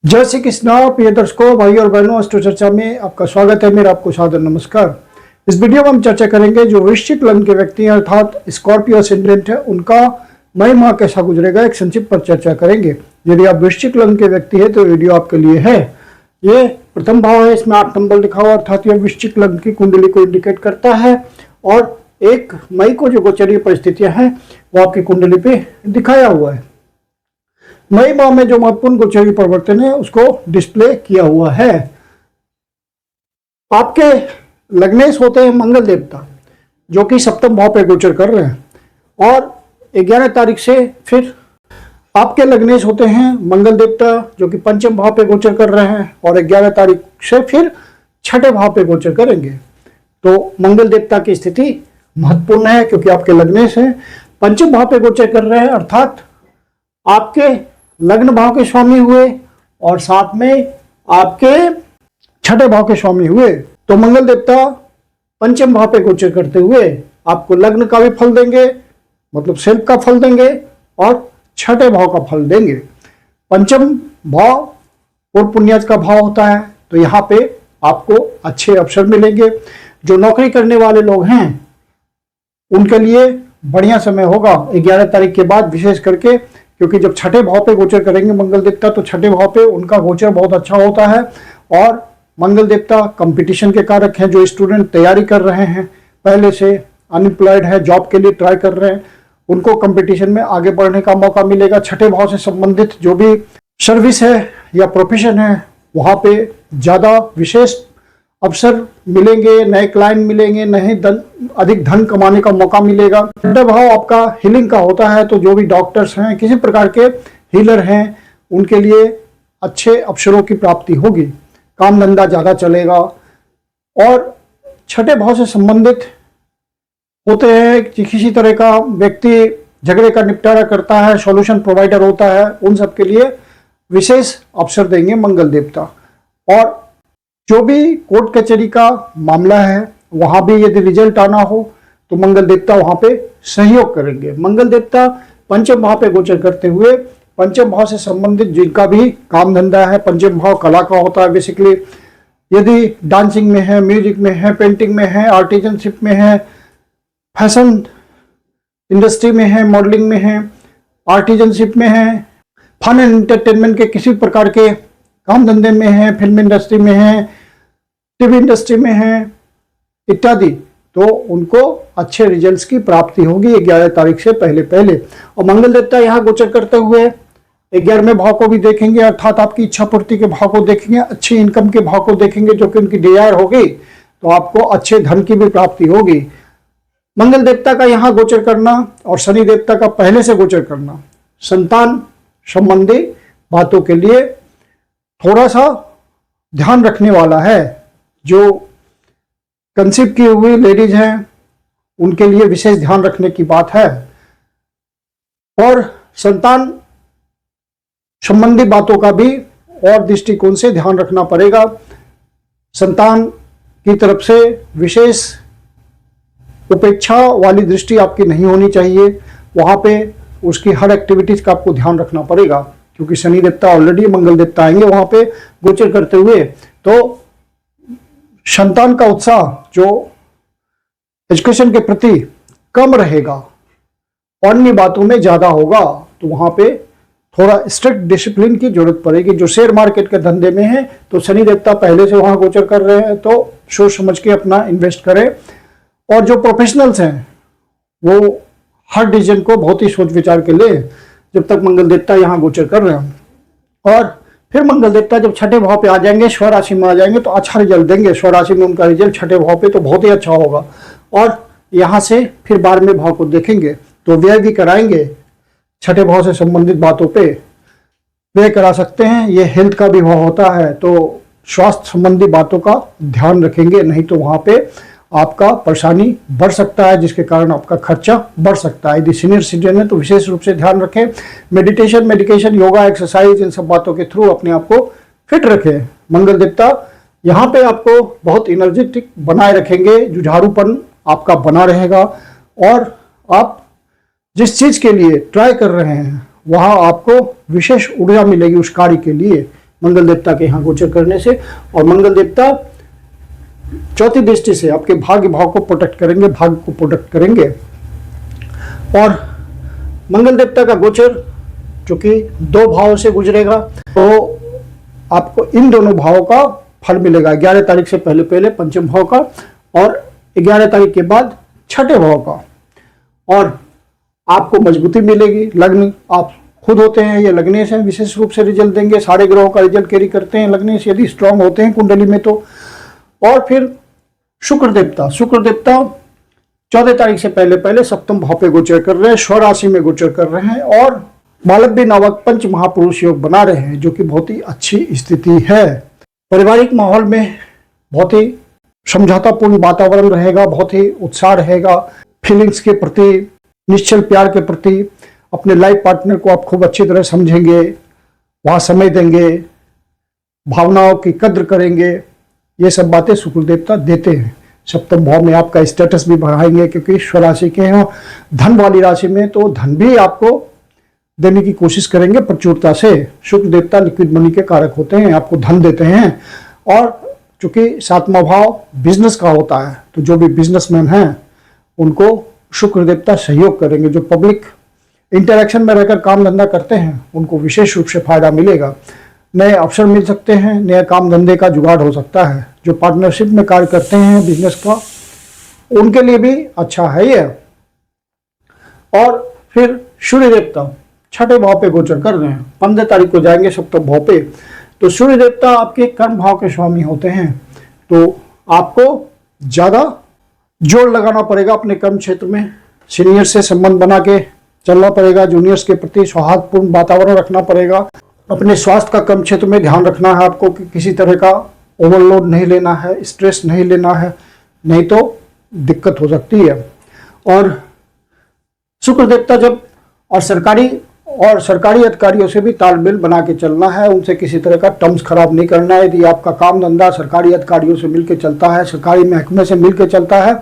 जय श्री कृष्णा। प्रिय दर्शकों, भाई और बहनों, अष्टो चर्चा में आपका स्वागत है। मेरा आपको सादर नमस्कार। इस वीडियो में हम चर्चा करेंगे जो वृश्चिक लग्न के व्यक्ति हैं अर्थात स्कॉर्पियो असेंडेंट है, उनका मई माह कैसा गुजरेगा एक संक्षिप्त पर चर्चा करेंगे। यदि आप वृश्चिक लग्न के व्यक्ति है तो वीडियो आपके लिए है। ये प्रथम भाव है, इसमें 8 नंबर लिखा हुआ, अर्थात यह वृश्चिक लग्न की कुंडली को इंडिकेट करता है। और 1 मई को जो गोचरीय परिस्थितियां हैं वो आपकी कुंडली पे दिखाया हुआ है। मई माह में जो महत्वपूर्ण गोचरीय परिवर्तन है उसको डिस्प्ले किया हुआ है। आपके लग्नेश होते हैं मंगल देवता, जो कि सप्तम भाव पे गोचर कर रहे हैं, और 11 तारीख से फिर आपके लग्नेश होते हैं मंगल देवता, जो कि पंचम भाव पे गोचर कर रहे हैं, और 11 तारीख से फिर छठे भाव पे गोचर करेंगे। तो मंगल देवता की स्थिति महत्वपूर्ण है क्योंकि आपके लग्नेश है पंचम भाव पे गोचर कर रहे हैं, अर्थात आपके लग्न भाव के स्वामी हुए और साथ में आपके छठे भाव के स्वामी हुए। तो मंगल देवता पंचम भाव पे गोचर करते हुए आपको लग्न का भी फल देंगे, मतलब सेल्फ का फल देंगे, और छठे भाव का फल देंगे। पंचम भाव पूर्व पुण्याज का भाव होता है, तो यहाँ पे आपको अच्छे अवसर मिलेंगे। जो नौकरी करने वाले लोग हैं उनके लिए बढ़िया समय होगा 11 तारीख के बाद, विशेष करके क्योंकि जब छठे भाव पे गोचर करेंगे मंगल देवता तो छठे भाव पे उनका गोचर बहुत अच्छा होता है। और मंगल देवता कंपटीशन के कारक हैं। जो स्टूडेंट तैयारी कर रहे हैं, पहले से अनएम्प्लॉयड है, जॉब के लिए ट्राई कर रहे हैं, उनको कंपटीशन में आगे बढ़ने का मौका मिलेगा। छठे भाव से संबंधित जो भी सर्विस है या प्रोफेशन है वहाँ पे ज़्यादा विशेष अवसर मिलेंगे, नए क्लाइंट मिलेंगे, अधिक धन कमाने का मौका मिलेगा। छठा भाव आपका हीलिंग का होता है, तो जो भी डॉक्टर्स हैं, किसी प्रकार के हीलर हैं, उनके लिए अच्छे अवसरों की प्राप्ति होगी। काम धंधा ज़्यादा चलेगा। और छठे भाव से संबंधित होते हैं कि किसी तरह का व्यक्ति झगड़े का निपटारा करता है, सॉल्यूशन प्रोवाइडर होता है, उन सब के लिए विशेष अवसर देंगे मंगल देवता। और जो भी कोर्ट कचहरी का मामला है वहाँ भी यदि रिजल्ट आना हो तो मंगल देवता वहाँ पे सहयोग करेंगे। मंगल देवता पंचम भाव पे गोचर करते हुए पंचम भाव से संबंधित जिनका भी काम धंधा है, पंचम भाव कला का होता है बेसिकली, यदि डांसिंग में है, म्यूजिक में है, पेंटिंग में है, आर्टिजनशिप में है, फैशन इंडस्ट्री में है, मॉडलिंग में है, आर्टिजनशिप में है, फन एंड एंटरटेनमेंट के किसी प्रकार के काम धंधे में है, फिल्म इंडस्ट्री में है, टीवी इंडस्ट्री में है इत्यादि, तो उनको अच्छे रिजल्ट्स की प्राप्ति होगी 11 तारीख से पहले। और मंगल देवता यहाँ गोचर करते हुए 11वें भाव को भी देखेंगे, अर्थात आपकी इच्छा पूर्ति के भाव को देखेंगे, अच्छी इनकम के भाव को देखेंगे, जो कि उनकी डिजायर होगी, तो आपको अच्छे धन की भी प्राप्ति होगी। मंगल देवता का यहाँ गोचर करना और शनि देवता का पहले से गोचर करना संतान संबंधी बातों के लिए थोड़ा सा ध्यान रखने वाला है। जो कंसीव की हुई लेडीज हैं उनके लिए विशेष ध्यान रखने की बात है। और संतान संबंधी बातों का भी और दृष्टिकोण से ध्यान रखना पड़ेगा। संतान की तरफ से विशेष उपेक्षा वाली दृष्टि आपकी नहीं होनी चाहिए। वहाँ पे उसकी हर एक्टिविटीज का आपको ध्यान रखना पड़ेगा, क्योंकि शनि देवता ऑलरेडी मंगल देवता आएंगे वहाँ पे गोचर करते हुए। तो संतान का उत्साह जो एजुकेशन के प्रति कम रहेगा, अन्य बातों में ज़्यादा होगा, तो वहाँ पे थोड़ा स्ट्रिक्ट डिसिप्लिन की जरूरत पड़ेगी। जो शेयर मार्केट के धंधे में है तो शनि देवता पहले से वहाँ गोचर कर रहे हैं, तो सोच समझ के अपना इन्वेस्ट करें। और जो प्रोफेशनल्स हैं वो हर डिसीजन को बहुत ही सोच विचार के ले, जब तक मंगल देवता यहाँ गोचर कर रहे हैं। और फिर मंगल देवता जब छठे भाव पे आ जाएंगे, स्वराशि में आ जाएंगे, तो अच्छा रिजल्ट देंगे। स्वराशि में उनका रिजल्ट छठे भाव पे तो बहुत ही अच्छा होगा। और यहाँ से फिर 12वें भाव को देखेंगे तो व्यय भी कराएंगे। छठे भाव से संबंधित बातों पे व्यय करा सकते हैं। ये हेल्थ का भी भाव होता है, तो स्वास्थ्य संबंधी बातों का ध्यान रखेंगे, नहीं तो वहाँ पे आपका परेशानी बढ़ सकता है, जिसके कारण आपका खर्चा बढ़ सकता है। यदि सीनियर सिटीजन है तो विशेष रूप से ध्यान रखें। मेडिटेशन, मेडिकेशन, योगा, एक्सरसाइज, इन सब बातों के थ्रू अपने आप को फिट रखें। मंगल देवता यहाँ पे आपको बहुत एनर्जेटिक बनाए रखेंगे, जुझारूपन आपका बना रहेगा, और आप जिस चीज़ के लिए ट्राई कर रहे हैं वहाँ आपको विशेष ऊर्जा मिलेगी उस कार्य के लिए। मंगल देवता के यहाँ गोचर करने से। और मंगल देवता चौथी दृष्टि से आपके भाग्य भाव को प्रोटेक्ट करेंगे, भाग्य को प्रोटेक्ट करेंगे। और मंगल देवता का गोचर जो कि 2 भावों से गुजरेगा, तो आपको इन दोनों भावों का फल मिलेगा। 11 तारीख से पहले पहले पंचम भाव का और 11 तारीख के बाद छठे भाव का। और आपको मजबूती मिलेगी। लग्न आप खुद होते हैं, ये लग्नेश हैं, विशेष रूप से रिजल्ट देंगे। सारे ग्रहों का रिजल्ट कैरी करते हैं लग्नेश, यदि स्ट्रांग होते हैं कुंडली में तो। और फिर शुक्र देवता 14 तारीख से पहले पहले सप्तम भाव पे गोचर कर रहे हैं, स्वराशि में गोचर कर रहे हैं और मालव्य नामक पंच महापुरुष योग बना रहे हैं, जो कि बहुत ही अच्छी स्थिति है। पारिवारिक माहौल में बहुत ही समझौतापूर्ण वातावरण रहेगा, बहुत ही उत्साह रहेगा। फीलिंग्स के प्रति, निश्चल प्यार के प्रति, अपने लाइफ पार्टनर को आप खूब अच्छी तरह समझेंगे, वहाँ समय देंगे, भावनाओं की कद्र करेंगे। ये सब बातें शुक्र देवता देते हैं। सप्तम भाव में आपका स्टेटस भी बढ़ाएंगे, क्योंकि स्वराशि के हैं धन वाली राशि में, तो धन भी आपको देने की कोशिश करेंगे प्रचुरता से। शुक्र देवता लिक्विड मनी के कारक होते हैं, आपको धन देते हैं। और चूंकि 7वां भाव बिजनेस का होता है, तो जो भी बिजनेसमैन हैं उनको शुक्र देवता सहयोग करेंगे। जो पब्लिक इंटरेक्शन में रहकर काम धंधा करते हैं उनको विशेष रूप से फायदा मिलेगा। नए अवसर मिल सकते हैं, नए काम धंधे का जुगाड़ हो सकता है। जो पार्टनरशिप में कार्य करते हैं बिजनेस का, उनके लिए भी अच्छा है ये। और फिर सूर्य देवता छठे भाव पे गोचर कर रहे हैं, 15 तारीख को जाएंगे सप्तम भाव पे। तो सूर्य देवता आपके कर्म भाव के स्वामी होते हैं, तो आपको ज़्यादा जोर लगाना पड़ेगा अपने कर्म क्षेत्र में। सीनियर से संबंध बना के चलना पड़ेगा, जूनियर्स के प्रति सौहार्दपूर्ण वातावरण रखना पड़ेगा। अपने स्वास्थ्य का कर्म क्षेत्र में ध्यान रखना है आपको कि किसी तरह का ओवरलोड नहीं लेना है, स्ट्रेस नहीं लेना है, नहीं तो दिक्कत हो सकती है। और शुक्र देवता जब सरकारी अधिकारियों से भी तालमेल बना के चलना है, उनसे किसी तरह का टर्म्स खराब नहीं करना है। यदि आपका काम धंधा सरकारी अधिकारियों से मिलकर चलता है, सरकारी महकमे से मिलकर चलता है,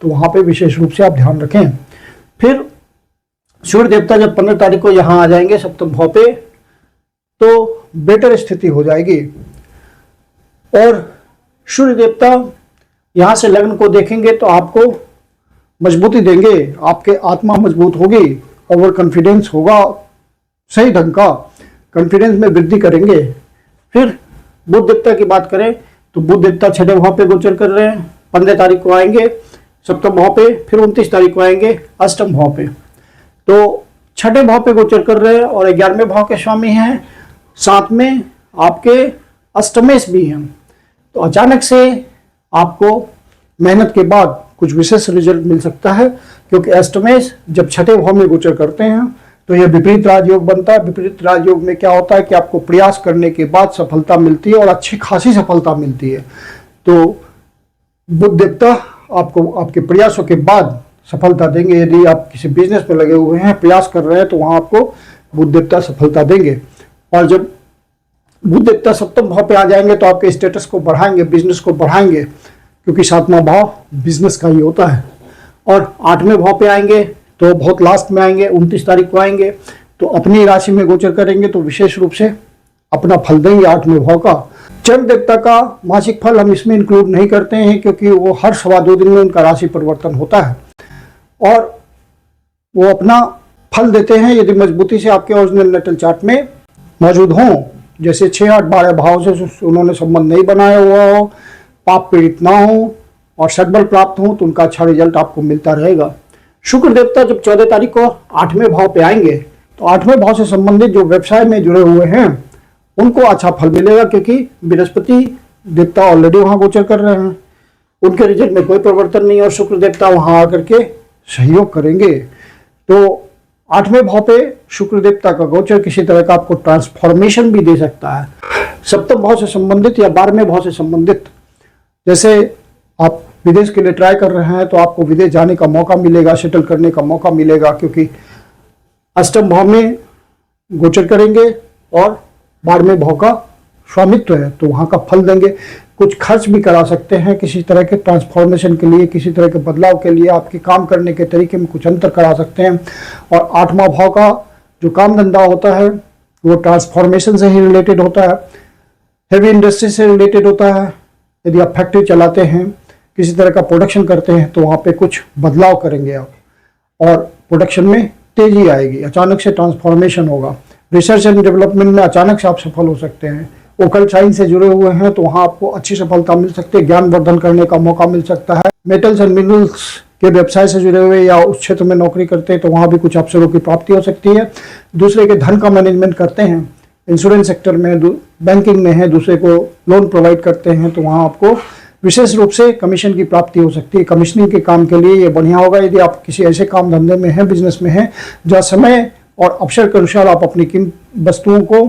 तो वहाँ पे विशेष रूप से आप ध्यान रखें। फिर सूर्य देवता जब 15 तारीख को यहाँ आ जाएंगे सप्तम भाव पे, तो बेटर स्थिति हो जाएगी। और सूर्य देवता यहाँ से लग्न को देखेंगे तो आपको मजबूती देंगे, आपके आत्मा मजबूत होगी, ओवर कॉन्फिडेंस होगा, सही ढंग का कॉन्फिडेंस में वृद्धि करेंगे। फिर बुध देवता की बात करें तो बुध देवता छठे भाव पे गोचर कर रहे हैं, 15 तारीख को आएंगे सप्तम भाव पे, फिर 29 तारीख को आएंगे अष्टम भाव पे। तो छठे भाव पे गोचर कर रहे हैं और 11वें भाव के स्वामी हैं, साथ में आपके अष्टमेश भी हैं। तो अचानक से आपको मेहनत के बाद कुछ विशेष रिजल्ट मिल सकता है, क्योंकि अष्टमेश जब छठे भाव में गोचर करते हैं तो यह विपरीत राजयोग बनता है। विपरीत राजयोग में क्या होता है कि आपको प्रयास करने के बाद सफलता मिलती है और अच्छी खासी सफलता मिलती है। तो बुध देवता आपको आपके प्रयासों के बाद सफलता देंगे। यदि आप किसी बिजनेस में लगे हुए हैं, प्रयास कर रहे हैं, तो वहाँ आपको बुध देवता सफलता देंगे। और जब बुध देवता सप्तम भाव पे आ जाएंगे तो आपके स्टेटस को बढ़ाएंगे, बिजनेस को बढ़ाएंगे, क्योंकि 7वां भाव बिजनेस का ही होता है। और 8वें भाव पे आएंगे तो बहुत लास्ट में आएंगे, 29 तारीख को आएंगे, तो अपनी राशि में गोचर करेंगे तो विशेष रूप से अपना फल देंगे 8वें भाव का। चंद्र देवता का मासिक फल हम इसमें इंक्लूड नहीं करते हैं, क्योंकि वो हर 2.25 दिन में उनका राशि परिवर्तन होता है और वो अपना फल देते हैं यदि मजबूती से आपके ओरिजिनल नेटल चार्ट में मौजूद हों। जैसे 6, 8, 12 भाव से उन्होंने संबंध नहीं बनाया हुआ हो, पाप पीड़ित ना हो और सद्बल प्राप्त हो, तो उनका अच्छा रिजल्ट आपको मिलता रहेगा। शुक्र देवता जब 14 तारीख को 8वें भाव पे आएंगे तो 8वें भाव से संबंधित जो व्यवसाय में जुड़े हुए हैं उनको अच्छा फल मिलेगा, क्योंकि बृहस्पति देवता ऑलरेडी वहाँ गोचर कर रहे हैं, उनके रिजल्ट में कोई परिवर्तन नहीं और शुक्र देवता वहाँ आकर के सहयोग करेंगे। तो 8वें भाव पे शुक्र देवता का गोचर किसी तरह का आपको ट्रांसफॉर्मेशन भी दे सकता है। सप्तम भाव से संबंधित या 12वें भाव से संबंधित, जैसे आप विदेश के लिए ट्राई कर रहे हैं तो आपको विदेश जाने का मौका मिलेगा, सेटल करने का मौका मिलेगा, क्योंकि अष्टम भाव में गोचर करेंगे और 12वें भाव का स्वामित्व है, तो वहाँ का फल देंगे। कुछ खर्च भी करा सकते हैं किसी तरह के ट्रांसफॉर्मेशन के लिए, किसी तरह के बदलाव के लिए, आपके काम करने के तरीके में कुछ अंतर करा सकते हैं। और 8वां भाव का जो काम धंधा होता है वो ट्रांसफॉर्मेशन से ही रिलेटेड होता है। हैवी इंडस्ट्री से रिलेटेड होता है। यदि आप फैक्ट्री चलाते हैं, किसी तरह का प्रोडक्शन करते हैं, तो वहाँ पे कुछ बदलाव करेंगे आप और प्रोडक्शन में तेजी आएगी, अचानक से ट्रांसफॉर्मेशन होगा। रिसर्च एंड डेवलपमेंट में अचानक से आप सफल हो सकते हैं। ओकल्ट साइंस से जुड़े हुए हैं तो वहाँ आपको अच्छी सफलता मिल सकती है, ज्ञान वर्धन करने का मौका मिल सकता है। मेटल्स एंड मिनरल्स के व्यवसाय से जुड़े हुए या उस क्षेत्र में नौकरी करते हैं तो वहाँ भी कुछ अवसरों की प्राप्ति हो सकती है। दूसरे के धन का मैनेजमेंट करते हैं, इंश्योरेंस सेक्टर में, बैंकिंग में है, दूसरे को लोन प्रोवाइड करते हैं तो वहाँ आपको विशेष रूप से कमीशन की प्राप्ति हो सकती है। कमीशनिंग के काम के लिए ये बढ़िया होगा। यदि आप किसी ऐसे काम धंधे में हैं, बिजनेस में हैं, जहाँ समय और अवसर के अनुसार आप अपनी वस्तुओं को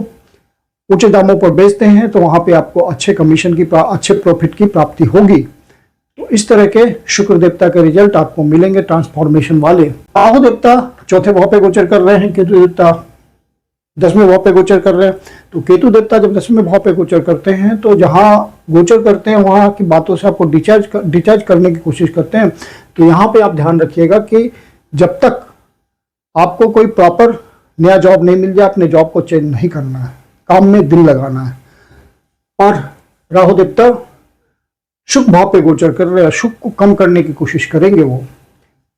उचित दामों पर बेचते हैं तो वहाँ पे आपको अच्छे कमीशन की अच्छे प्रॉफिट की प्राप्ति होगी। तो इस तरह के शुक्र देवता के रिजल्ट आपको मिलेंगे ट्रांसफॉर्मेशन वाले। राहु देवता चौथे भाव पे गोचर कर रहे हैं, केतु देवता 10वें भाव पे गोचर कर रहे हैं। तो केतु देवता जब 10वें भाव पे गोचर करते हैं तो जहाँ गोचर करते हैं वहाँ की बातों से आपको डिचार्ज करने की कोशिश करते हैं। तो यहाँ पे आप ध्यान रखिएगा कि जब तक आपको कोई प्रॉपर नया जॉब नहीं मिल जाए, अपने जॉब को चेंज नहीं करना है, काम में दिल लगाना है। और राहु देवता शुभ भाव पे गोचर कर रहे हैं, शुभ को कम करने की कोशिश करेंगे वो।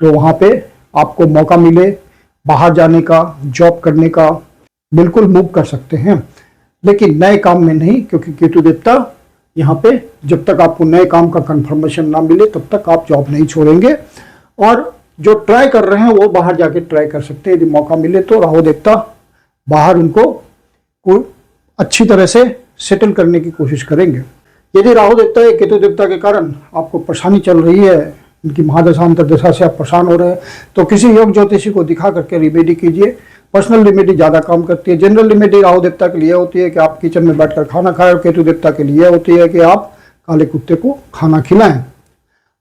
तो वहाँ पे आपको मौका मिले बाहर जाने का, जॉब करने का, बिल्कुल मूव कर सकते हैं, लेकिन नए काम में नहीं, क्योंकि केतु देवता यहाँ पे जब तक आपको नए काम का कंफर्मेशन ना मिले तब तक आप जॉब नहीं छोड़ेंगे। और जो ट्राई कर रहे हैं वो बाहर जाके ट्राई कर सकते हैं, यदि मौका मिले तो राहु देवता बाहर उनको कोई अच्छी तरह से सेटल करने की कोशिश करेंगे। यदि राहु देवता या केतु देवता के कारण आपको परेशानी चल रही है, इनकी महादशा अंतर्दशा से आप परेशान हो रहे हैं, तो किसी योग ज्योतिषी को दिखा करके रिमेडी कीजिए। पर्सनल रिमेडी ज़्यादा काम करती है। जनरल रिमेडी राहु देवता के लिए होती है कि आप किचन में बैठकर खाना खाएं, और केतु देवता के लिए होती है कि आप काले कुत्ते को खाना खिलाएं।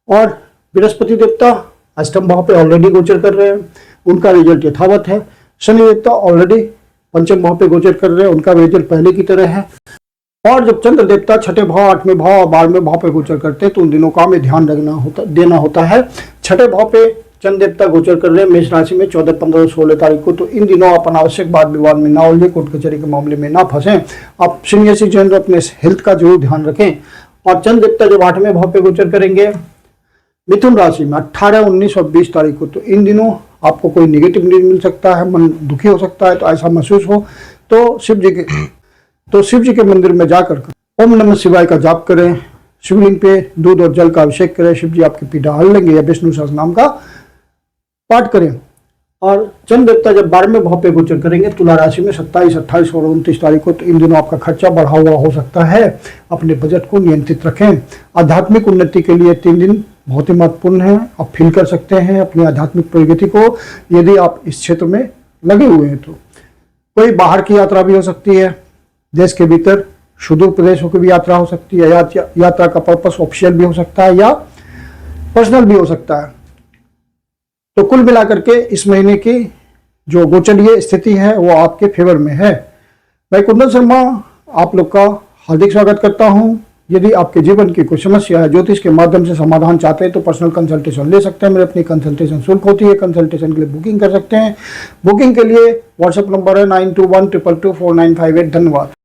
और बृहस्पति देवता अष्टम भाव पे ऑलरेडी गोचर कर रहे हैं, उनका रिजल्ट यथावत है। शनि देवता ऑलरेडी पंचम भाव पे गोचर कर रहे हैं, उनका रिजल्ट पहले की तरह है। और जब चंद्र देवता छठे भाव, 8वें भाव और 12वें भाव पे गोचर करते हैं तो उन दिनों का हमें ध्यान देना होता है। छठे भाव पे चंद्र देवता गोचर कर रहे हैं मेष राशि में 14, 15, 16 तारीख को। तो इन दिनों आप अनावश्यक वाद विवाद में ना उलझे, कोर्ट कचहरी के मामले में ना फंसें। आप सीनियर सिटीजन अपने हेल्थ का जरूर ध्यान रखें। और चंद्र देवता जब 8वें भाव पे गोचर करेंगे मिथुन राशि में 18, 19 और 20 तारीख को, तो इन दिनों आपको कोई निगेटिव न्यूज मिल सकता है, मन दुखी हो सकता है। तो ऐसा महसूस हो तो शिव जी के मंदिर में जाकर ओम नमः शिवाय का जाप करें, शिवलिंग पे दूध और जल का अभिषेक करें, शिव जी आपकी पीड़ा हल लेंगे, या विष्णु सहस्त्रनाम का पाठ करें। और चंद्र देवता जब 12वें भाव पे गोचर करेंगे तुला राशि में 27, 28 और 29 तारीख को, तो इन दिनों आपका खर्चा बढ़ा हुआ हो सकता है। अपने बजट को नियंत्रित रखें। आध्यात्मिक उन्नति के लिए 3 दिन बहुत ही महत्वपूर्ण है। आप फील कर सकते हैं अपनी आध्यात्मिक प्रगति को यदि आप इस क्षेत्र में लगे हुए हैं। तो कोई बाहर की यात्रा भी हो सकती है, देश के भीतर सुदूर प्रदेशों की भी यात्रा हो सकती है। यात्रा का पर्पस ऑफिशियल भी हो सकता है या पर्सनल भी हो सकता है। तो कुल मिलाकर के इस महीने की जो गोचरीय स्थिति है वो आपके फेवर में है। मैं कुंदन शर्मा आप लोग का हार्दिक स्वागत करता हूं। यदि आपके जीवन की कोई समस्या है, ज्योतिष के माध्यम से समाधान चाहते हैं तो पर्सनल कंसल्टेशन ले सकते हैं। मेरी अपनी कंसल्टेशन शुल्क होती है, कंसल्टेशन के लिए बुकिंग कर सकते हैं। बुकिंग के लिए व्हाट्सएप नंबर है 9212224958। धन्यवाद।